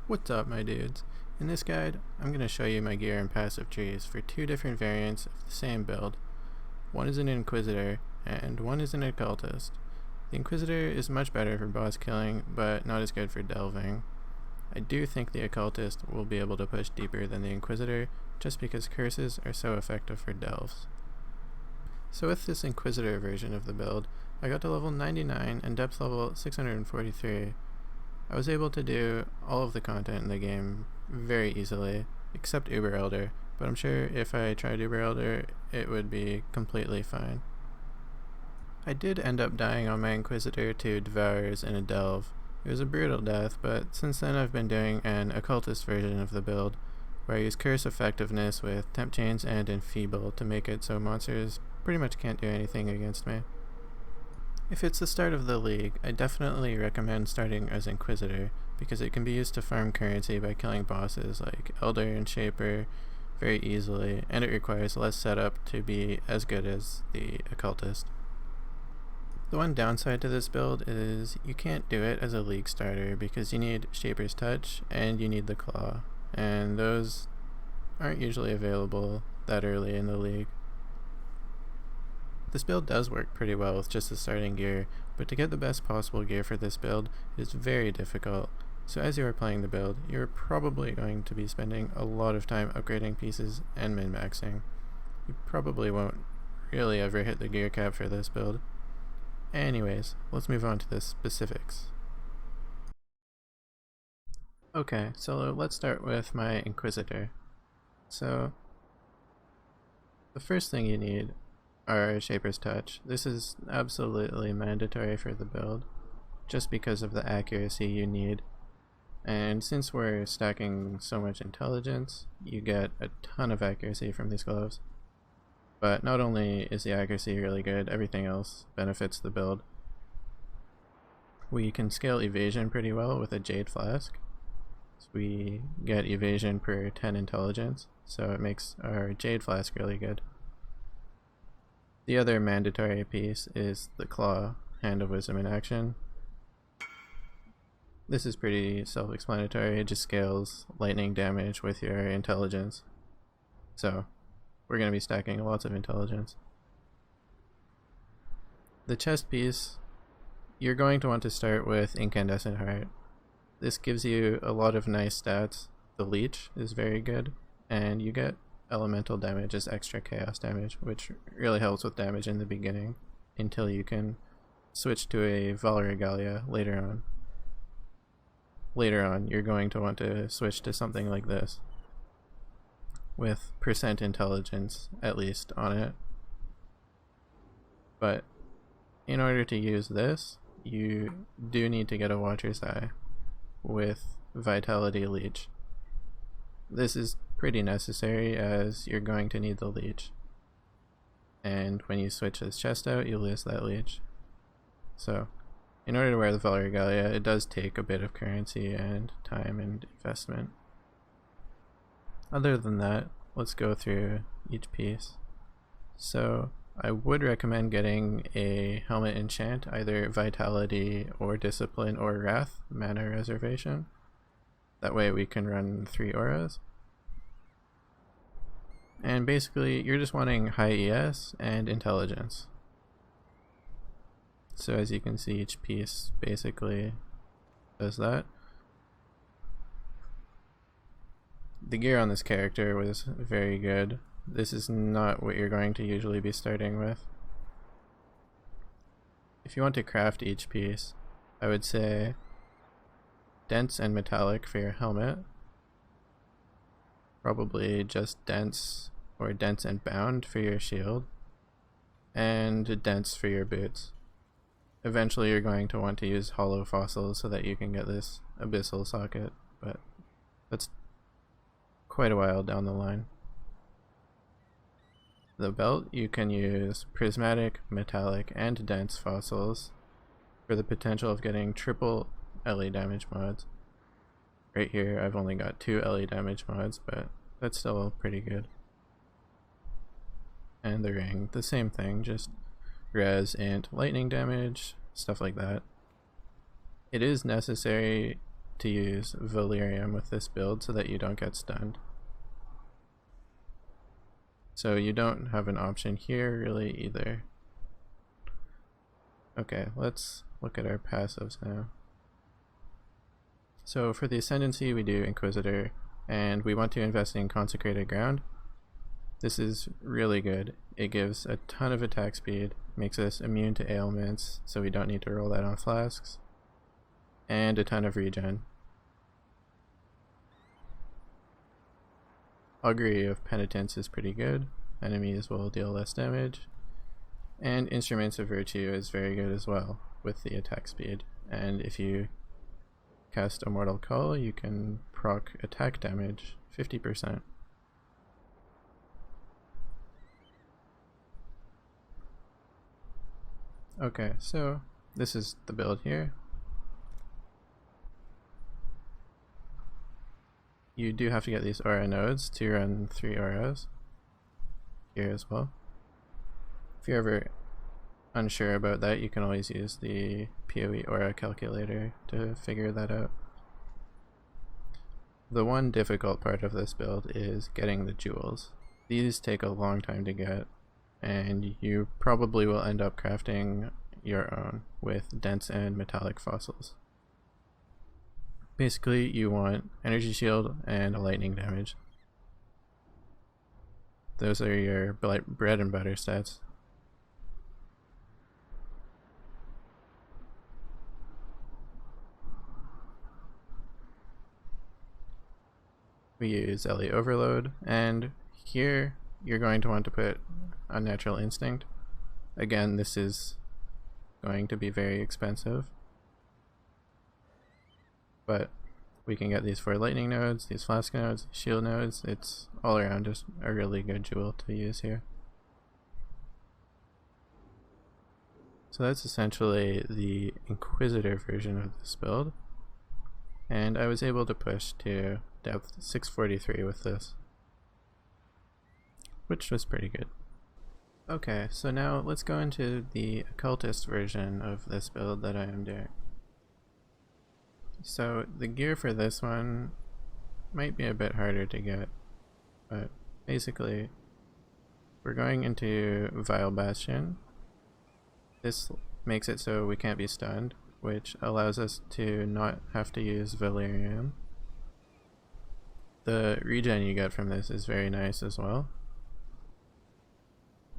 What's up, my dudes? In this guide, I'm going to show you my gear and passive trees for two different variants of the same build. One is an Inquisitor, and one is an Occultist. The Inquisitor is much better for boss killing, but not as good for delving. I do think the Occultist will be able to push deeper than the Inquisitor, just because curses are so effective for delves. So with this Inquisitor version of the build, I got to level 99 and depth level 643. I was able to do all of the content in the game very easily, except Uber Elder, but I'm sure if I tried Uber Elder, it would be completely fine. I did end up dying on my Inquisitor to Devourers in a delve. It was a brutal death, but since then I've been doing an Occultist version of the build, where I use Curse effectiveness with Temp Chains and Enfeeble to make it so monsters pretty much can't do anything against me. If it's the start of the league, I definitely recommend starting as Inquisitor, because it can be used to farm currency by killing bosses like Elder and Shaper very easily, and it requires less setup to be as good as the Occultist. The one downside to this build is you can't do it as a league starter because you need Shaper's Touch and you need the Claw, and those aren't usually available that early in the league. This build does work pretty well with just the starting gear, but to get the best possible gear for this build is very difficult, so as you are playing the build, you are probably going to be spending a lot of time upgrading pieces and min-maxing. You probably won't really ever hit the gear cap for this build. Anyways, let's move on to the specifics. Okay, so let's start with my Inquisitor. So, the first thing you need are Shaper's Touch. This is absolutely mandatory for the build, just because of the accuracy you need. And since we're stacking so much intelligence, you get a ton of accuracy from these gloves. But not only is the accuracy really good, everything else benefits the build. We can scale evasion pretty well with a Jade Flask. So we get evasion per 10 intelligence, so it makes our Jade Flask really good. The other mandatory piece is the Claw, Hand of Wisdom in action. This is pretty self-explanatory, it just scales lightning damage with your intelligence. So, we're going to be stacking lots of intelligence. The chest piece, you're going to want to start with Incandescent Heart. This gives you a lot of nice stats. The Leech is very good, and you get elemental damage as extra chaos damage, which really helps with damage in the beginning until you can switch to a Valregalia later on. Later on, you're going to want to switch to something like this with percent intelligence at least on it. But in order to use this, you do need to get a Watcher's Eye with Vitality Leech. This is pretty necessary as you're going to need the leech, and when you switch this chest out you lose that leech. So in order to wear the Valregalia, it does take a bit of currency and time and investment. Other than that, let's go through each piece. So I would recommend getting a helmet enchant, either Vitality or Discipline or Wrath mana reservation. That way we can run 3 auras. And basically, you're just wanting high ES and intelligence. So as you can see, each piece basically does that. The gear on this character was very good. This is not what you're going to usually be starting with. If you want to craft each piece, I would say dense and metallic for your helmet. Probably just dense or dense and bound for your shield, and dense for your boots. Eventually you're going to want to use hollow fossils so that you can get this abyssal socket, but that's quite a while down the line. The belt, you can use prismatic, metallic, and dense fossils for the potential of getting triple LE damage mods. Right here I've only got 2 LE damage mods, but that's still pretty good. And the ring, the same thing, just res and lightning damage, stuff like that. It is necessary to use Valerium with this build so that you don't get stunned. So you don't have an option here really either. Okay, let's look at our passives now. So for the Ascendancy we do Inquisitor, and we want to invest in Consecrated Ground. This is really good. It gives a ton of attack speed, makes us immune to ailments, so we don't need to roll that on flasks, and a ton of regen. Augury of Penitence is pretty good. Enemies will deal less damage. And Instruments of Virtue is very good as well with the attack speed. And if you cast a Mortal Call, you can proc attack damage 50%. Okay, so this is the build here. You do have to get these aura nodes to run 3 auras here as well. If you're ever unsure about that, you can always use the PoE aura calculator to figure that out. The one difficult part of this build is getting the jewels. These take a long time to get, and you probably will end up crafting your own with dense and metallic fossils. Basically, you want energy shield and a lightning damage. Those are your bread and butter stats. We use Ellie Overload, and here you're going to want to put Unnatural Instinct. Again, this is going to be very expensive, but we can get these 4 lightning nodes, these flask nodes, shield nodes. It's all around just a really good jewel to use here. So that's essentially the Inquisitor version of this build, and I was able to push to depth 643 with this, which was pretty good. Okay, so now let's go into the Occultist version of this build that I am doing. So the gear for this one might be a bit harder to get, but basically we're going into Vile Bastion. This makes it so we can't be stunned, which allows us to not have to use Valerium. The regen you get from this is very nice as well.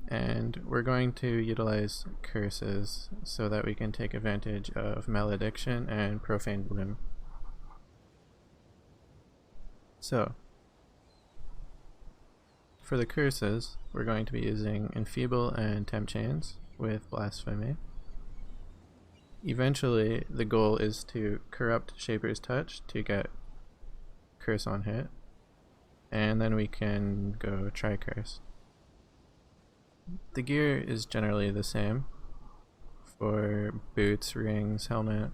And we're going to utilize curses so that we can take advantage of Malediction and Profane Bloom. So, for the curses, we're going to be using Enfeeble and Temp Chains with Blasphemy. Eventually, the goal is to corrupt Shaper's Touch to get Curse on hit, and then we can go Tri-Curse. The gear is generally the same for boots, rings, helmet.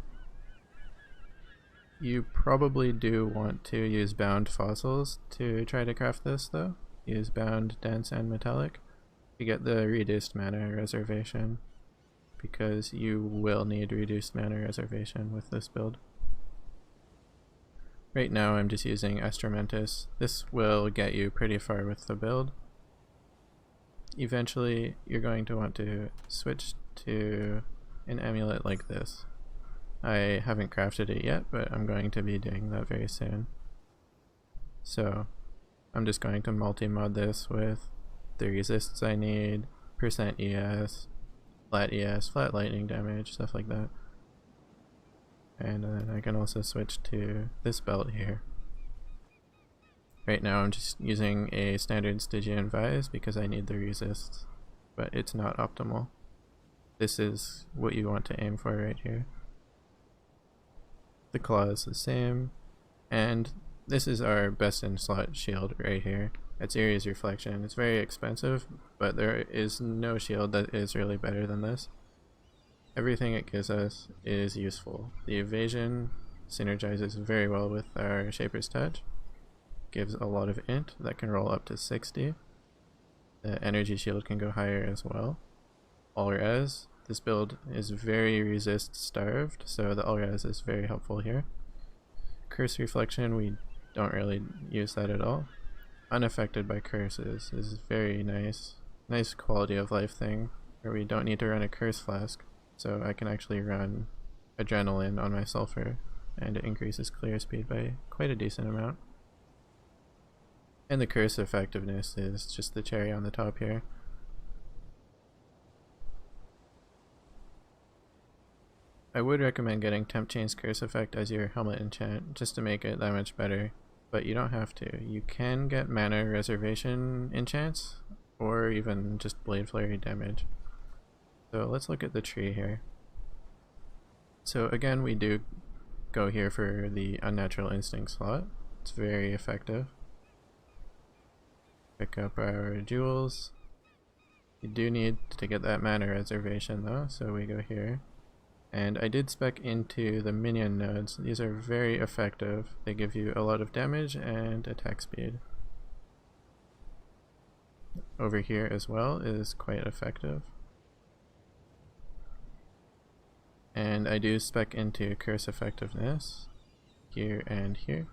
You probably do want to use bound fossils to try to craft this though. Use bound, dense, and metallic to get the reduced mana reservation, because you will need reduced mana reservation with this build. Right now I'm just using Estramentus. This will get you pretty far with the build. Eventually you're going to want to switch to an amulet like this. I haven't crafted it yet, but I'm going to be doing that very soon. So I'm just going to multi-mod this with the resists I need, percent ES, flat lightning damage, stuff like that. And then I can also switch to this belt here. Right now I'm just using a standard Stygian Vise because I need the resists, but it's not optimal. This is what you want to aim for right here. The claw is the same, and this is our best in slot shield right here. It's Ares Reflection. It's very expensive, but there is no shield that is really better than this. Everything it gives us is useful. The evasion synergizes very well with our Shaper's Touch. Gives a lot of int that can roll up to 60. The energy shield can go higher as well. All res. This build is very resist starved, so the all res is very helpful here. Curse reflection, we don't really use that at all. Unaffected by curses is very nice. Nice quality of life thing where we don't need to run a curse flask, so I can actually run adrenaline on my sulfur and it increases clear speed by quite a decent amount. And the curse effectiveness is just the cherry on the top here. I would recommend getting Temp Chain's curse effect as your helmet enchant just to make it that much better, but you don't have to. You can get mana reservation enchants or even just Blade Flurry damage. So let's look at the tree here. So again, we do go here for the Unnatural Instinct slot. It's very effective. Pick up our jewels. You do need to get that mana reservation though, so we go here. And I did spec into the minion nodes. These are very effective. They give you a lot of damage and attack speed. Over here as well is quite effective. And I do spec into curse effectiveness here and here.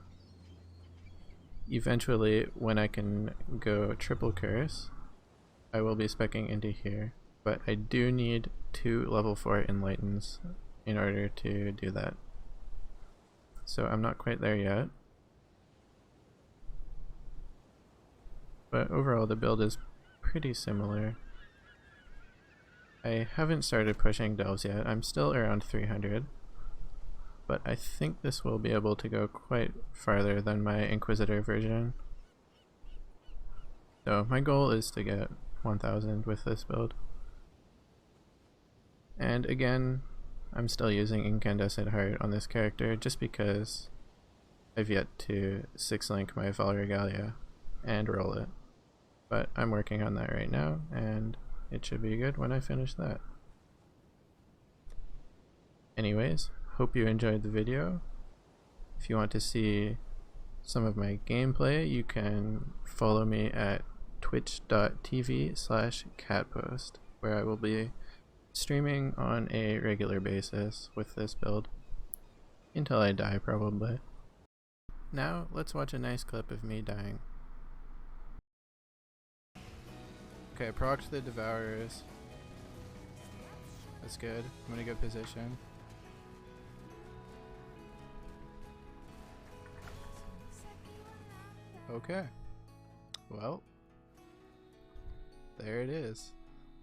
Eventually, when I can go triple curse, I will be speccing into here. But I do need 2 level 4 enlightens in order to do that. So I'm not quite there yet. But overall the build is pretty similar. I haven't started pushing delves yet. I'm still around 300. But I think this will be able to go quite farther than my Inquisitor version. So my goal is to get 1000 with this build. And again, I'm still using Incandescent Heart on this character just because I've yet to 6-link my Val Regalia and roll it. But I'm working on that right now and it should be good when I finish that. Anyways, hope you enjoyed the video. If you want to see some of my gameplay, you can follow me at twitch.tv/catpost, where I will be streaming on a regular basis with this build until I die, probably. Now let's watch a nice clip of me dying. Okay, proc the Devourers. That's good. I'm in a good position. Okay. Well, there it is.